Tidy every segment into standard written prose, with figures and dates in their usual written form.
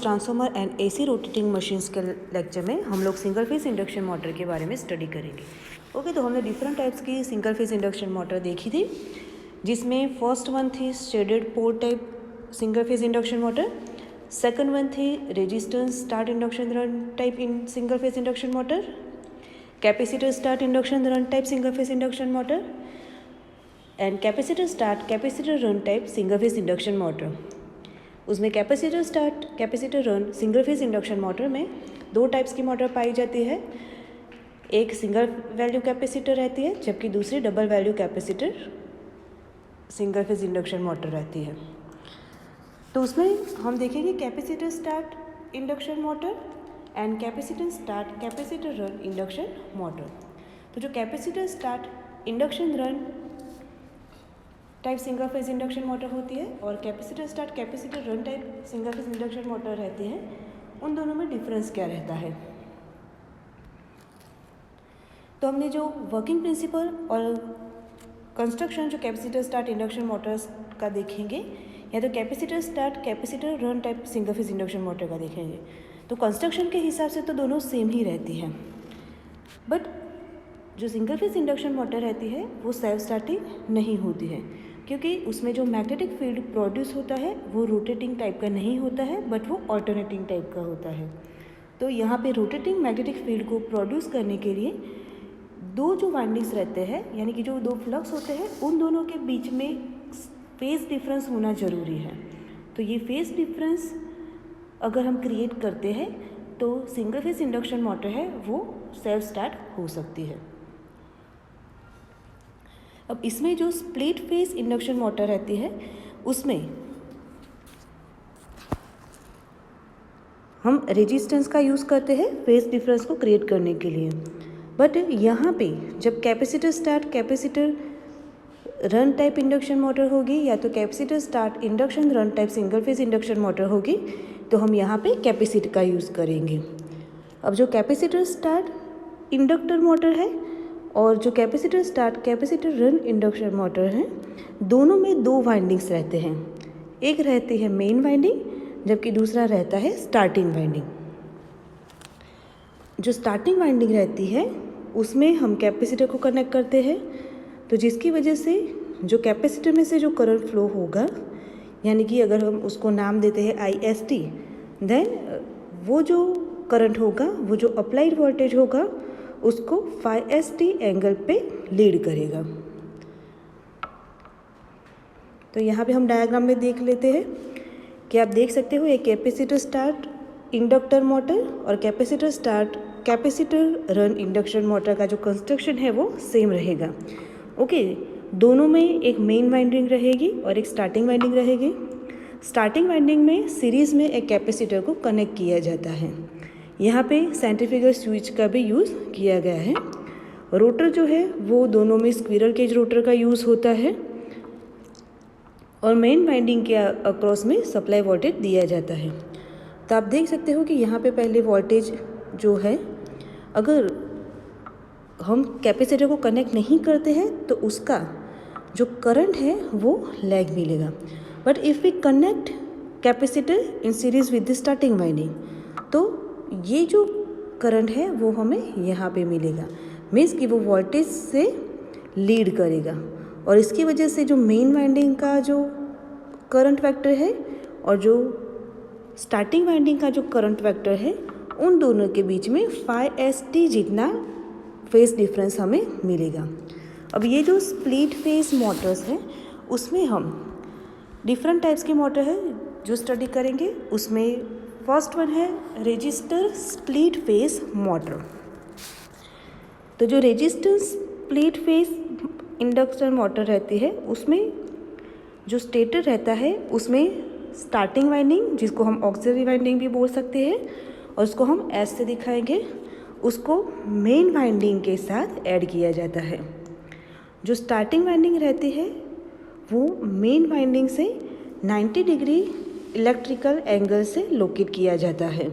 Transformer and AC rotating machines के lecture में हम लोग सिंगल फेज इंडक्शन मोटर के बारे में स्टडी करेंगे। ओके, तो हमने डिफरेंट टाइप्स की सिंगल फेज इंडक्शन मोटर देखी थी, जिसमें फर्स्ट वन थी shaded pole type single phase induction motor, second one थी resistance start induction run type in single phase induction motor, capacitor start induction run type single phase induction motor and capacitor start capacitor run type single phase induction motor. उसमें capacitor start capacitor run single phase induction motor में दो types की motor पाई जाती है। एक single value capacitor रहती है, जबकि दूसरी double value capacitor single phase induction motor रहती है। तो उसमें हम देखेंगे capacitor start induction motor and capacitor start capacitor run induction motor. तो जो capacitor start induction run type single phase induction motor होती है और capacitor start capacitor run type single phase induction motor रहती है, उन दोनों में डिफरेंस क्या रहता है। तो हमने जो वर्किंग प्रिंसिपल और कंस्ट्रक्शन जो कैपेसिटर स्टार्ट इंडक्शन मोटर्स का देखेंगे, या तो capacitor start capacitor run type single phase induction motor का देखेंगे। तो कंस्ट्रक्शन के हिसाब से तो दोनों सेम ही रहती हैं, बट जो सिंगल फेज इंडक्शन मोटर रहती है वो सेल्फ स्टार्टिंग नहीं होती है, क्योंकि उसमें जो मैग्नेटिक फील्ड प्रोड्यूस होता है वो रोटेटिंग टाइप का नहीं होता है, बट वो ऑल्टरनेटिंग टाइप का होता है। तो यहाँ पे रोटेटिंग मैग्नेटिक फील्ड को प्रोड्यूस करने के लिए दो जो वाइंडिंग्स रहते हैं, यानी कि जो दो फ्लक्स होते हैं, उन दोनों के बीच में फेज डिफरेंस होना ज़रूरी है। तो ये फेज डिफरेंस अगर हम क्रिएट करते हैं तो सिंगल फेज इंडक्शन मोटर है वो सेल्फ स्टार्ट हो सकती है। अब इसमें जो स्प्लिट फेज इंडक्शन मोटर रहती है उसमें हम रेजिस्टेंस का यूज़ करते हैं फेज डिफरेंस को क्रिएट करने के लिए, बट यहाँ पे जब capacitor start capacitor run type induction motor होगी या तो capacitor start induction run type single phase induction motor होगी, तो हम यहाँ पे कैपेसिटर का यूज़ करेंगे। अब जो कैपेसिटर स्टार्ट इंडक्टर मोटर है और जो capacitor start capacitor run induction motor है, दोनों में दो वाइंडिंग्स रहते हैं। एक रहती है मेन वाइंडिंग, जबकि दूसरा रहता है स्टार्टिंग वाइंडिंग। जो स्टार्टिंग वाइंडिंग रहती है उसमें हम कैपेसिटर को कनेक्ट करते हैं, तो जिसकी वजह से जो कैपेसिटर में से जो करंट फ्लो होगा, यानी कि अगर हम उसको नाम देते हैं IST, देन वो जो करंट होगा, वो जो अप्लाइड वोल्टेज होगा, उसको phi-st एंगल पे लीड करेगा। तो यहाँ पे हम डायग्राम में देख लेते हैं कि आप देख सकते हो एक कैपेसिटर स्टार्ट इंडक्टर मोटर और capacitor start capacitor run induction motor का जो कंस्ट्रक्शन है वो सेम रहेगा। ओके, दोनों में एक मेन वाइंडिंग रहेगी और एक स्टार्टिंग वाइंडिंग रहेगी। स्टार्टिंग वाइंडिंग में सीरीज़ में एक कैपेसिटर को कनेक्ट किया जाता है। यहाँ पे सेंट्रीफ्यूगल स्विच का भी यूज़ किया गया है। रोटर जो है वो दोनों में स्क्विरल केज रोटर का यूज़ होता है और मेन वाइंडिंग के अक्रॉस में सप्लाई वोल्टेज दिया जाता है। तो आप देख सकते हो कि यहाँ पे पहले वोल्टेज जो है, अगर हम कैपेसिटर को कनेक्ट नहीं करते हैं तो उसका जो करंट है वो लैग मिलेगा, but if we connect capacitor in series with the starting winding, तो ये जो करंट है वो हमें यहाँ पे मिलेगा, मीन्स कि वो वोल्टेज से लीड करेगा। और इसकी वजह से जो मेन वाइंडिंग का जो करंट वेक्टर है और जो स्टार्टिंग वाइंडिंग का जो करंट वेक्टर है, उन दोनों के बीच में phi-st जितना फेज डिफरेंस हमें मिलेगा। अब ये जो स्प्लिट फेज मोटर्स हैं उसमें हम डिफरेंट टाइप्स की मोटर है जो स्टडी करेंगे। उसमें फर्स्ट वन है रेजिस्टर स्प्लिट फेज मोटर। तो जो resistor split phase induction motor रहती है उसमें जो स्टेटर रहता है उसमें स्टार्टिंग वाइंडिंग, जिसको हम ऑक्सिलरी वाइंडिंग भी बोल सकते हैं, और उसको हम S से दिखाएंगे, उसको मेन वाइंडिंग के साथ ऐड किया जाता है। जो स्टार्टिंग वाइंडिंग रहती है वो मेन वाइंडिंग से 90 डिग्री इलेक्ट्रिकल एंगल से लोकेट किया जाता है।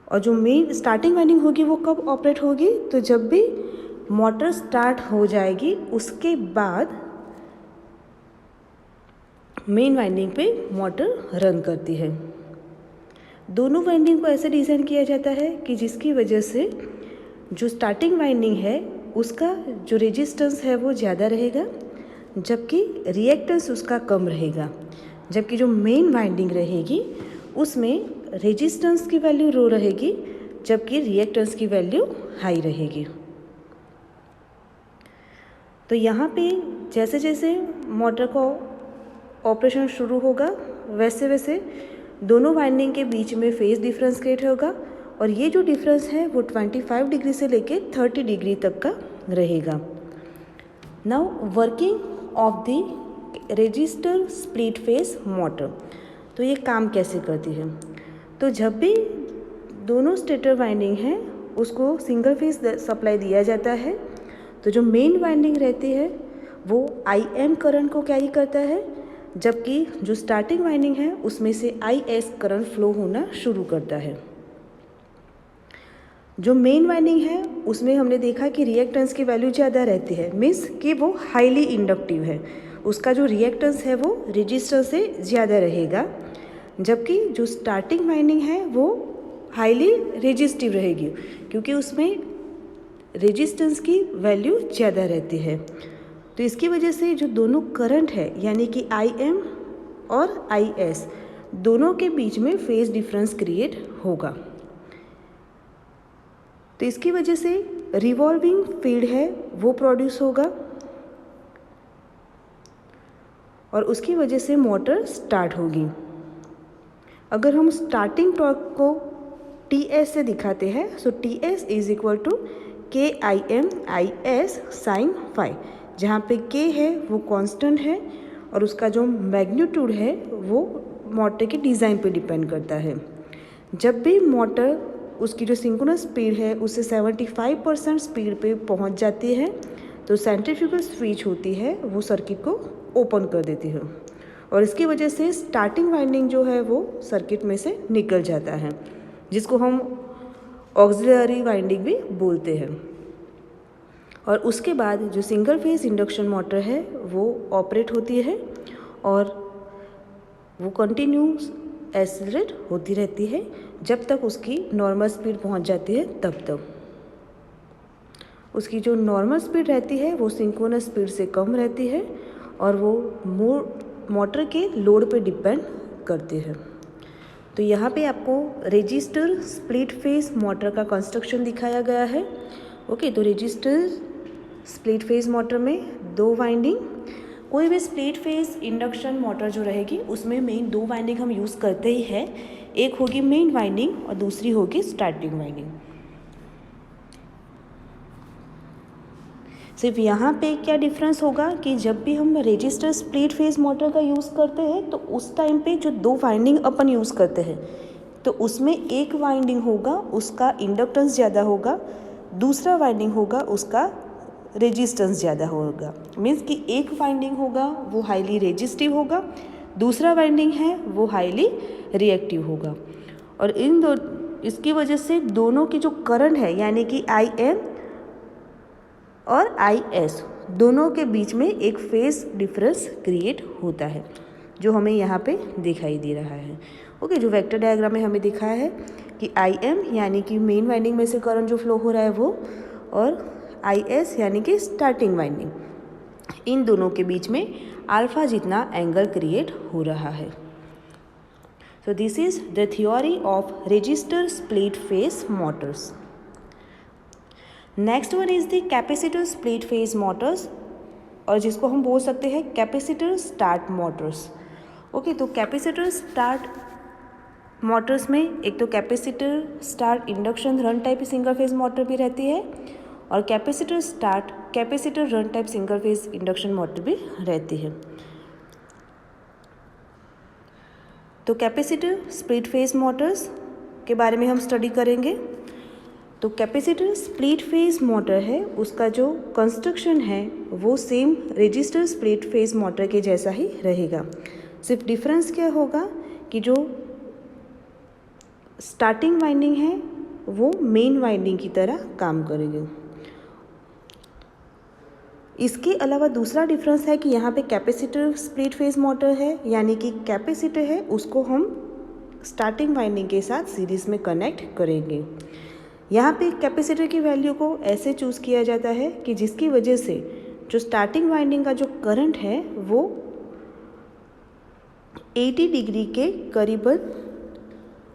और जो मेन स्टार्टिंग वाइंडिंग होगी वो कब ऑपरेट होगी, तो जब भी मोटर स्टार्ट हो जाएगी उसके बाद मेन वाइंडिंग पे मोटर रन करती है। दोनों वाइंडिंग को ऐसे डिज़ाइन किया जाता है कि जिसकी वजह से जो स्टार्टिंग वाइंडिंग है उसका जो रेजिस्टेंस है वो ज़्यादा रहेगा, जबकि रिएक्टेंस उसका कम रहेगा। जबकि जो मेन वाइंडिंग रहेगी उसमें रेजिस्टेंस की वैल्यू लो रहेगी, जबकि रिएक्टेंस की वैल्यू हाई रहेगी। तो यहाँ पे जैसे जैसे मोटर का ऑपरेशन शुरू होगा वैसे वैसे दोनों वाइंडिंग के बीच में फेज डिफरेंस क्रिएट होगा, और ये जो डिफरेंस है वो 25 डिग्री से लेके 30 डिग्री तक का रहेगा। Now working of the resistor split phase motor. तो ये काम कैसे करती है? तो जब भी दोनों स्टेटर वाइंडिंग हैं उसको सिंगल फेज सप्लाई दिया जाता है, तो जो मेन वाइंडिंग रहती है वो IM करंट को कैरी करता है, जबकि जो स्टार्टिंग वाइंडिंग है उसमें से IS करंट फ्लो होना शुरू करता है। जो मेन वाइंडिंग है उसमें हमने देखा कि रिएक्टेंस की वैल्यू ज़्यादा रहती है, मीन्स कि वो हाईली इंडक्टिव है, उसका जो रिएक्टेंस है वो रेजिस्टेंस से ज़्यादा रहेगा, जबकि जो स्टार्टिंग वाइंडिंग है वो हाईली रेजिस्टिव रहेगी क्योंकि उसमें रेजिस्टेंस की वैल्यू ज़्यादा रहती है। तो इसकी वजह से जो दोनों करंट है यानी कि IM और IS दोनों के बीच में फेज डिफरेंस क्रिएट होगा। तो इसकी वजह से रिवॉल्विंग फील्ड है वो प्रोड्यूस होगा और उसकी वजह से मोटर स्टार्ट होगी। अगर हम स्टार्टिंग टॉर्क को TS से दिखाते हैं, so TS is equal to KIM IS sine phi, जहाँ पे K है वो कांस्टेंट है और उसका जो मैग्नीट्यूड है वो मोटर के डिज़ाइन पे डिपेंड करता है। जब भी मोटर उसकी जो सिंक्रोनस स्पीड है उससे 75% स्पीड पे पहुंच जाती है तो सेंट्रीफ्यूगल स्विच होती है वो सर्किट को ओपन कर देती है और इसकी वजह से स्टार्टिंग वाइंडिंग जो है वो सर्किट में से निकल जाता है, जिसको हम ऑक्सिलरी वाइंडिंग भी बोलते हैं। और उसके बाद जो सिंगल फेज इंडक्शन मोटर है वो ऑपरेट होती है और वो कंटिन्यूस एक्सेलरेट होती रहती है जब तक उसकी नॉर्मल स्पीड पहुंच जाती है तब तक। उसकी जो नॉर्मल स्पीड रहती है वो सिंक्रोनस स्पीड से कम रहती है और वो मोटर के लोड पे डिपेंड करती है। तो यहाँ पे आपको रेजिस्टर स्प्लिट फेज मोटर का कंस्ट्रक्शन दिखाया गया है। ओके, तो रेजिस्टर स्प्लिट फेज मोटर में दो वाइंडिंग, कोई भी स्प्लिट फेज इंडक्शन मोटर जो रहेगी उसमें मेन दो वाइंडिंग हम यूज़ करते ही है, एक होगी मेन वाइंडिंग और दूसरी होगी स्टार्टिंग वाइंडिंग। सिर्फ यहाँ पे क्या डिफरेंस होगा कि जब भी हम रेजिस्टर स्प्लिट फेज मोटर का यूज़ करते हैं तो उस टाइम पे जो दो वाइंडिंग अपन यूज़ करते हैं तो उसमें एक वाइंडिंग होगा उसका इंडक्टेंस ज़्यादा होगा, दूसरा वाइंडिंग होगा उसका रेजिस्टेंस ज़्यादा होगा। मीन्स कि एक वाइंडिंग होगा वो हाईली रेजिस्टिव होगा, दूसरा वाइंडिंग है वो हाईली रिएक्टिव होगा। और इसकी वजह से दोनों की जो करंट है यानी कि IM और IS दोनों के बीच में एक फेज डिफरेंस क्रिएट होता है जो हमें यहाँ पे दिखाई दे रहा है। ओके, जो वेक्टर डायग्राम में हमें दिखाया है कि IM यानी कि मेन वाइंडिंग में से करंट जो फ्लो हो रहा है वो, और IS यानी कि स्टार्टिंग वाइंडिंग, इन दोनों के बीच में अल्फा जितना एंगल क्रिएट हो रहा है। So this is the theory of resistor split phase motors. Next one is the capacitor split phase motors, और जिसको हम बोल सकते हैं कैपेसिटर स्टार्ट मोटर्स। ओके, तो कैपेसिटर स्टार्ट मोटर्स में एक तो capacitor start induction run type single phase motor भी रहती है और capacitor start capacitor run type single phase induction motor भी रहती है। तो कैपेसिटर स्प्लिट फेज मोटर्स के बारे में हम स्टडी करेंगे। तो कैपेसिटर स्प्लिट फेज मोटर है उसका जो कंस्ट्रक्शन है वो same resistor split phase motor के जैसा ही रहेगा। सिर्फ डिफरेंस क्या होगा कि जो स्टार्टिंग वाइंडिंग है वो मेन वाइंडिंग की तरह काम करेगी। इसके अलावा दूसरा डिफरेंस है कि यहाँ पे कैपेसिटर स्प्लिट फेज मोटर है यानी कि कैपेसिटर है उसको हम स्टार्टिंग वाइंडिंग के साथ सीरीज़ में कनेक्ट करेंगे। यहाँ पे कैपेसिटर की वैल्यू को ऐसे चूज़ किया जाता है कि जिसकी वजह से जो स्टार्टिंग वाइंडिंग का जो करंट है वो 80 डिग्री के करीबन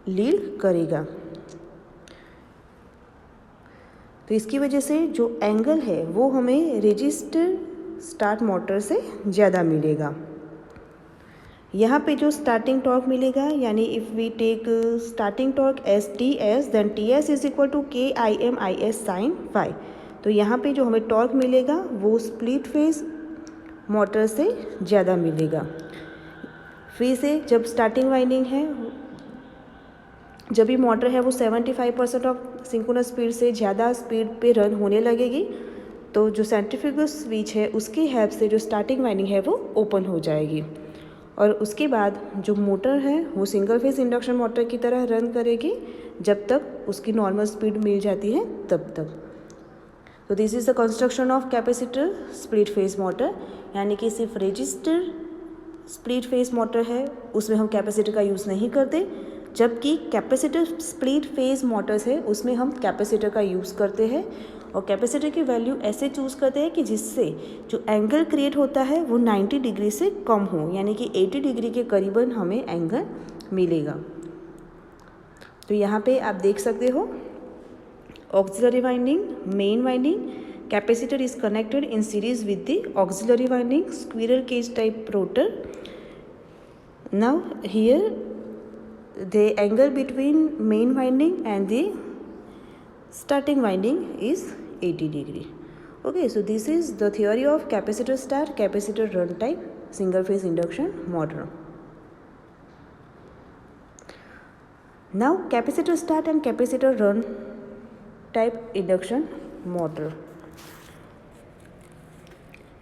लीड करेगा। तो इसकी वजह से जो एंगल है वो हमें रजिस्टर स्टार्ट मोटर से ज़्यादा मिलेगा। यहाँ पे जो स्टार्टिंग टॉर्क मिलेगा, यानी if we take starting torque S T S, then T S is equal to K I M I S sine phi. तो यहाँ पे जो हमें टॉर्क मिलेगा वो स्प्लिट फेज मोटर से ज़्यादा मिलेगा। फिर से जब स्टार्टिंग वाइंडिंग है, जब भी मोटर है वो 75% ऑफ सिंक्रोनस स्पीड से ज़्यादा स्पीड पे रन होने लगेगी, तो जो सेंट्रीफ्यूगल स्विच है उसकी हेल्प से जो स्टार्टिंग वाइंडिंग है वो ओपन हो जाएगी और उसके बाद जो मोटर है वो सिंगल फेज इंडक्शन मोटर की तरह रन करेगी जब तक उसकी नॉर्मल स्पीड मिल जाती है तब तक। तो this is the construction of capacitor split phase motor, यानी कि सिर्फ रजिस्टर स्प्लिट फेज मोटर है उसमें हम कैपेसिटर का यूज़ नहीं करते, जबकि कैपेसिटर स्प्लिट फेज मोटर्स है उसमें हम कैपेसिटर का यूज़ करते हैं और कैपेसिटर की वैल्यू ऐसे चूज़ करते हैं कि जिससे जो एंगल क्रिएट होता है वो 90 डिग्री से कम हो, यानी कि 80 डिग्री के करीबन हमें एंगल मिलेगा। तो यहाँ पे आप देख सकते हो auxiliary winding, main winding, capacitor is connected in series with the auxiliary winding, squirrel cage type rotor. Now here the angle between main winding and the starting winding is 80 degree. Okay, so this is the theory of capacitor start, capacitor run type single phase induction motor. Now capacitor start and capacitor run type induction motor.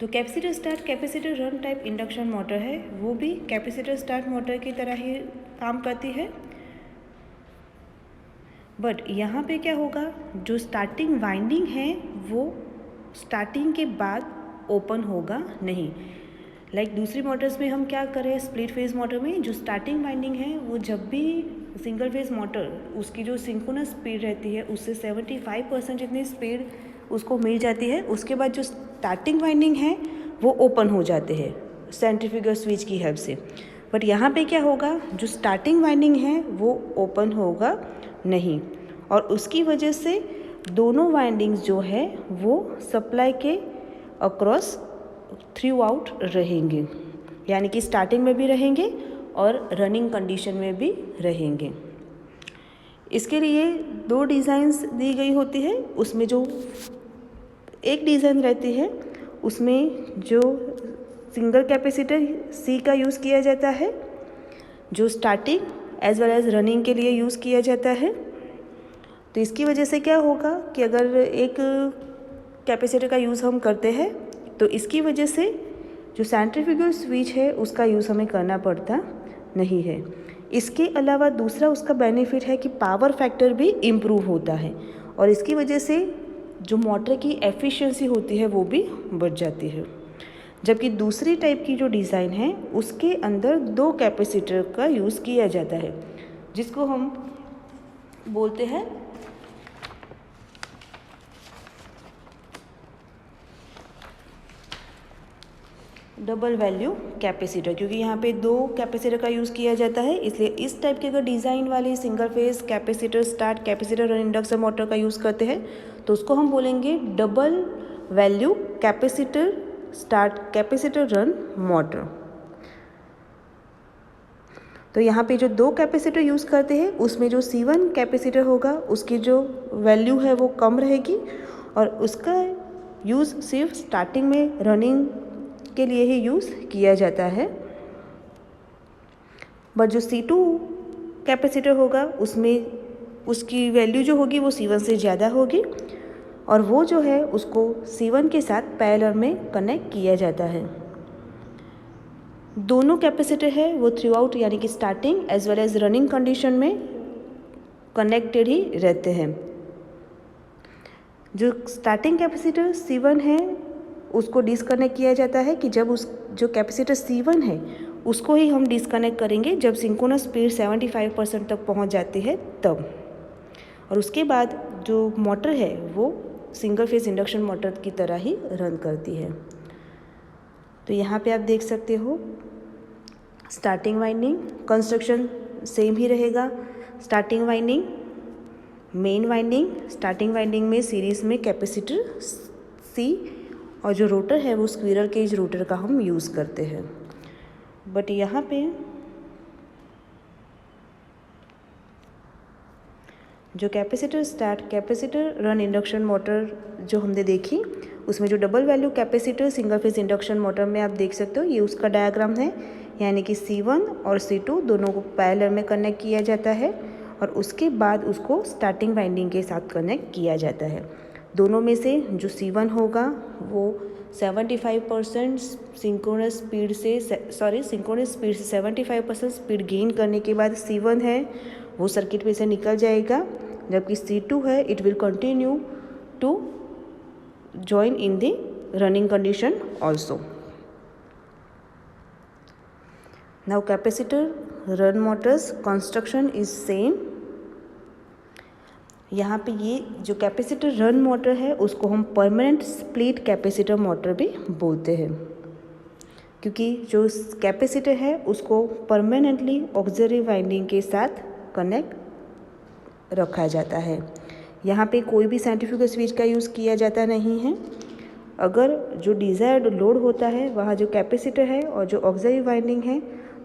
तो capacitor start capacitor run type induction motor है वो भी capacitor start motor की तरह ही काम करती है, but यहाँ पे क्या होगा, जो स्टार्टिंग वाइंडिंग है वो स्टार्टिंग के बाद ओपन होगा नहीं। लाइक दूसरी मोटर्स में हम क्या करें, स्प्लिट फेज मोटर में जो स्टार्टिंग वाइंडिंग है वो जब भी सिंगल फेज मोटर उसकी जो सिंक्रोनस स्पीड रहती है उससे 75% जितनी स्पीड उसको मिल जाती है, उसके बाद जो स्टार्टिंग वाइंडिंग है वो ओपन हो जाते हैं सेंट्रीफ्यूगल स्विच की हेल्प से। बट यहाँ पे क्या होगा, जो स्टार्टिंग वाइंडिंग है वो ओपन होगा नहीं और उसकी वजह से दोनों वाइंडिंग्स जो है वो सप्लाई के अक्रॉस थ्रू आउट रहेंगे, यानी कि स्टार्टिंग में भी रहेंगे और रनिंग कंडीशन में भी रहेंगे। इसके लिए दो डिज़ाइंस दी गई होती है, उसमें जो एक डिज़ाइन रहती है उसमें जो सिंगल कैपेसिटर सी का यूज़ किया जाता है जो starting as well as running के लिए यूज़ किया जाता है। तो इसकी वजह से क्या होगा कि अगर एक कैपेसिटर का यूज़ हम करते हैं तो इसकी वजह से जो सेंट्रीफ्यूगल स्विच है उसका यूज़ हमें करना पड़ता नहीं है। इसके अलावा दूसरा उसका बेनिफिट है कि पावर फैक्टर भी इम्प्रूव होता है और इसकी वजह से जो मोटर की एफिशिएंसी होती है वो भी बढ़ जाती है। जबकि दूसरी टाइप की जो डिज़ाइन है उसके अंदर दो कैपेसिटर का यूज़ किया जाता है जिसको हम बोलते हैं डबल वैल्यू कैपेसिटर, क्योंकि यहाँ पे दो कैपेसिटर का यूज़ किया जाता है, इसलिए इस टाइप के अगर डिज़ाइन वाले single phase capacitor start capacitor run induction motor का यूज़ करते हैं तो उसको हम बोलेंगे double value capacitor start capacitor run motor. तो यहाँ पे जो दो कैपेसिटर यूज़ करते हैं उसमें जो C1 कैपेसिटर होगा उसकी जो वैल्यू है वो कम रहेगी और उसका यूज़ सिर्फ स्टार्टिंग में रनिंग के लिए ही यूज़ किया जाता है। बट जो C2 कैपेसिटर होगा उसमें उसकी वैल्यू जो होगी वो C1 से ज़्यादा होगी और वो जो है उसको C1 के साथ पैरेलल में कनेक्ट किया जाता है। दोनों कैपेसिटर है वो थ्रू आउट यानी कि starting as well as running condition में कनेक्टेड ही रहते हैं। जो स्टार्टिंग कैपेसिटर C1 है उसको डिस्कनेक्ट किया जाता है कि जब उस जो कैपेसिटर C1 है उसको ही हम डिस्कनेक्ट करेंगे जब सिंक्रोनस स्पीड 75% तक पहुंच जाती है तब। और उसके बाद जो मोटर है वो सिंगल फेज इंडक्शन मोटर की तरह ही रन करती है। तो यहाँ पे आप देख सकते हो स्टार्टिंग वाइंडिंग कंस्ट्रक्शन सेम ही रहेगा। Starting winding, main winding, starting winding में सीरीज़ में कैपेसिटर सी, और जो रोटर है वो स्क्विरल केज रोटर का हम यूज़ करते हैं। बट यहाँ पे जो capacitor start capacitor run induction motor जो हमने देखी, उसमें जो double value capacitor single phase induction motor में आप देख सकते हो ये उसका डायग्राम है। यानी कि C1 और C2 दोनों को पैरेलल में कनेक्ट किया जाता है और उसके बाद उसको स्टार्टिंग वाइंडिंग के साथ कनेक्ट किया जाता है। दोनों में से जो C1 होगा वो 75% सिंक्रोनस स्पीड से 75% स्पीड गेन करने के बाद C1 है वो सर्किट में से निकल जाएगा, जबकि C2 है it will continue to join in the running condition also. Now capacitor run motors construction is same. यहाँ पे ये जो कैपेसिटर रन मोटर है उसको हम परमानेंट स्प्लिट कैपेसिटर मोटर भी बोलते हैं, क्योंकि जो कैपेसिटर है उसको परमानेंटली ऑक्सिलरी वाइंडिंग के साथ कनेक्ट रखा जाता है। यहाँ पे कोई भी सेंट्रीफ्यूगल स्विच का यूज़ किया जाता नहीं है। अगर जो डिज़ायर्ड लोड होता है वहाँ जो कैपेसिटर है और जो ऑक्सिलरी वाइंडिंग है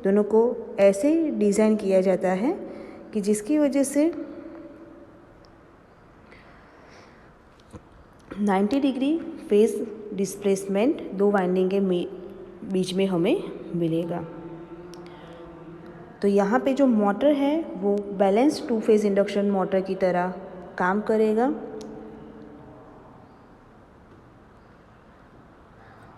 दोनों को ऐसे डिज़ाइन किया जाता है कि जिसकी वजह से 90 डिग्री फेज डिस्प्लेसमेंट दो वाइंडिंग के बीच में हमें मिलेगा। तो यहाँ पे जो मोटर है वो balance two phase induction motor की तरह काम करेगा।